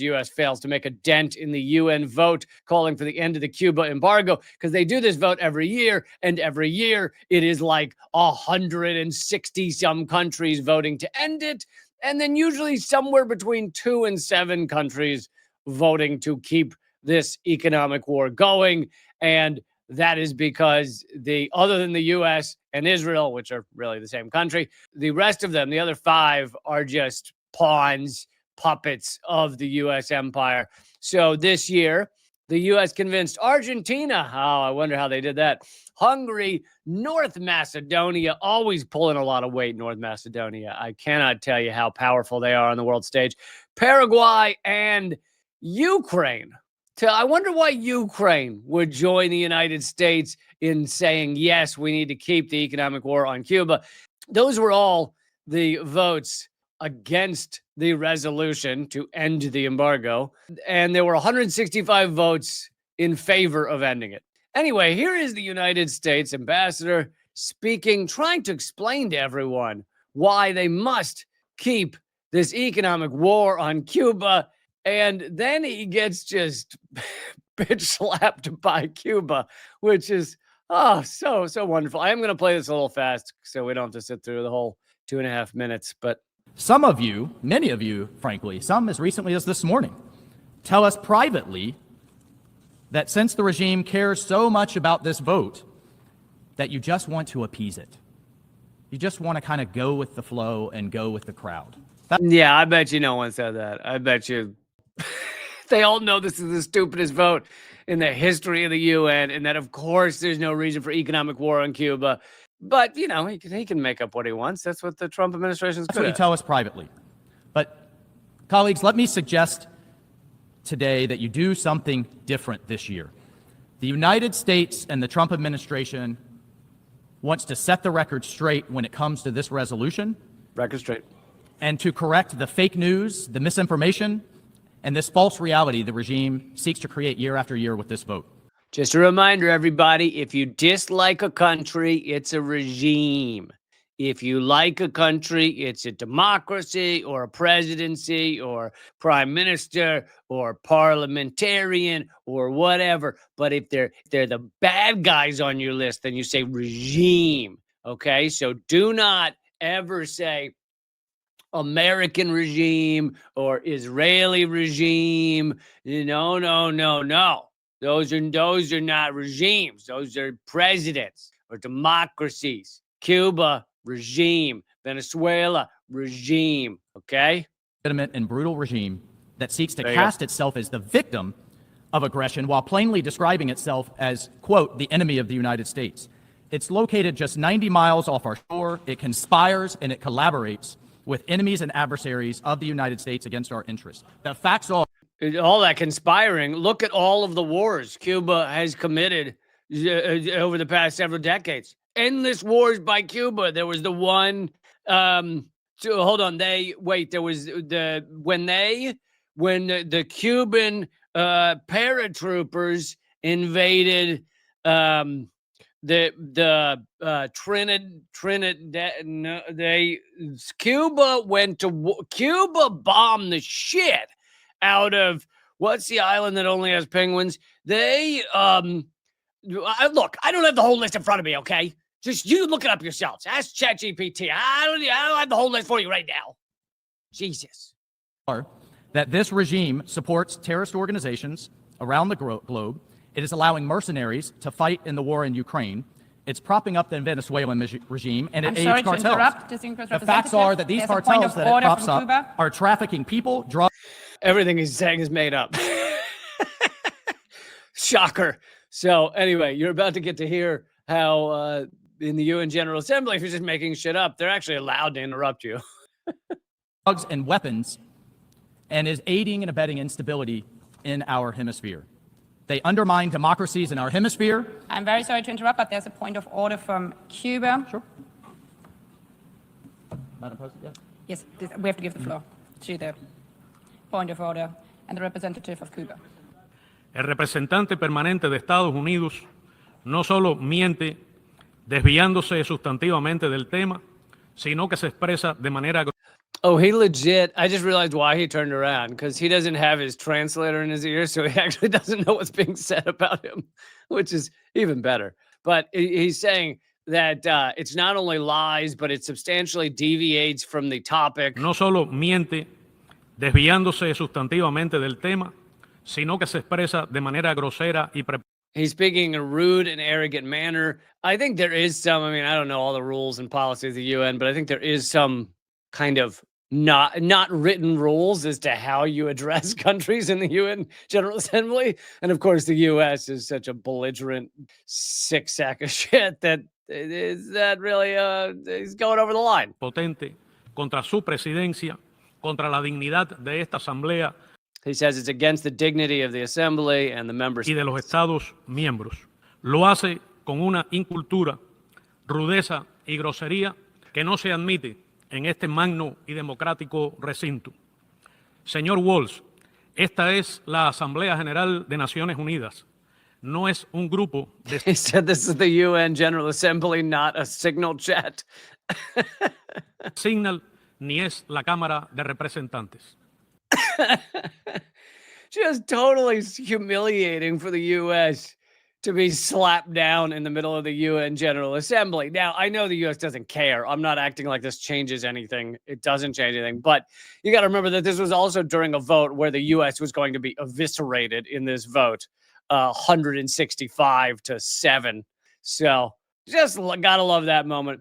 The U.S. fails to make a dent in the UN vote calling for the end of the Cuba embargo, because they do this vote every year, and every year it is like 160 some countries voting to end it, and then usually somewhere between 2 and 7 countries voting to keep this economic war going. And that is because other than the U.S. and Israel, which are really the same country, the rest of them, the other 5, are just pawns, puppets of the U.S. empire. So this year, the U.S. convinced Argentina, I wonder how they did that, Hungary, North Macedonia, always pulling a lot of weight, North Macedonia. I cannot tell you how powerful they are on the world stage. Paraguay and Ukraine. I wonder why Ukraine would join the United States in saying, yes, we need to keep the economic war on Cuba. Those were all the votes against the resolution to end the embargo. And there were 165 votes in favor of ending it. Anyway, here is the United States ambassador speaking, trying to explain to everyone why they must keep this economic war on Cuba. And then he gets just bitch slapped by Cuba, which is, so wonderful. I am going to play this a little fast so we don't have to sit through the whole 2.5 minutes, but some of you, many of you, frankly, some as recently as this morning, tell us privately that since the regime cares so much about this vote, that you just want to appease it. You just want to kind of go with the flow and go with the crowd. Yeah, I bet you no one said that. I bet you they all know this is the stupidest vote in the history of the UN, and that, of course, there's no reason for economic war on Cuba. But, you know, he can make up what he wants. That's what the Trump administration is good at. That's what you tell us privately. But, colleagues, let me suggest today that you do something different this year. The United States and the Trump administration wants to set the record straight when it comes to this resolution. Record straight. And to correct the fake news, the misinformation, and this false reality the regime seeks to create year after year with this vote. Just a reminder, everybody, if you dislike a country, it's a regime. If you like a country, it's a democracy or a presidency or prime minister or parliamentarian or whatever. But if they're the bad guys on your list, then you say regime. Okay, so do not ever say American regime or Israeli regime. No. Those are not regimes. Those are presidents or democracies. Cuba, regime. Venezuela, regime. Okay? Legitimate and brutal regime that seeks to cast itself as the victim of aggression while plainly describing itself as, quote, the enemy of the United States. It's located just 90 miles off our shore. It conspires and it collaborates with enemies and adversaries of the United States against our interests. The facts are... all that conspiring. Look at all of the wars Cuba has committed over the past several decades. Endless wars by Cuba. There was the one. Hold on. There was when the Cuban paratroopers invaded Cuba bombed the shit out of what's the island that only has penguins? Look, I don't have the whole list in front of me, okay? Just you look it up yourselves. Ask ChatGPT. I don't have the whole list for you right now. Jesus. That this regime supports terrorist organizations around the globe. It is allowing mercenaries to fight in the war in Ukraine. It's propping up the Venezuelan regime, and it aids cartels. The facts are that these cartels that it props up are trafficking people, drugs. Everything he's saying is made up. Shocker. So anyway, you're about to get to hear how in the UN General Assembly, if you're just making shit up, they're actually allowed to interrupt you. Drugs and weapons, and is aiding and abetting instability in our hemisphere. They undermine democracies in our hemisphere. I'm very sorry to interrupt, but there's a point of order from Cuba. Sure. Madam President, Yes, we have to give the floor to the point of order and the representative of Cuba. El representante permanente de Estados Unidos no solo miente desviándose sustantivamente del tema, sino que se expresa de manera... Oh, he legit. I just realized why he turned around, because he doesn't have his translator in his ear, so he actually doesn't know what's being said about him, which is even better. But he's saying that it's not only lies, but it substantially deviates from the topic. No solo miente desviándose sustantivamente del tema, sino que se expresa de manera grosera y He's speaking in a rude and arrogant manner. I think there is some, I mean, I don't know all the rules and policies of the UN, but I think there is some kind of not written rules as to how you address countries in the UN General Assembly. And of course, the US is such a belligerent sick sack of shit that is that really he's going over the line. Potente contra su presidencia, contra la dignidad de esta asamblea. He says it's against the dignity of the assembly and the members y de los Estados miembros. Lo hace con una incultura, rudeza y grosería que no se admite en este magno y democrático recinto. Señor Walsh, esta es la Asamblea General de Naciones Unidas. No es un grupo de... He said this is the UN General Assembly, not a signal chat. Signal, ni es la Cámara de Representantes. Just totally humiliating for the U.S. to be slapped down in the middle of the UN General Assembly. Now, I know the U.S. doesn't care. I'm not acting like this changes anything. It doesn't change anything. But you got to remember that this was also during a vote where the U.S. was going to be eviscerated in this vote, 165 to 7. So just got to love that moment.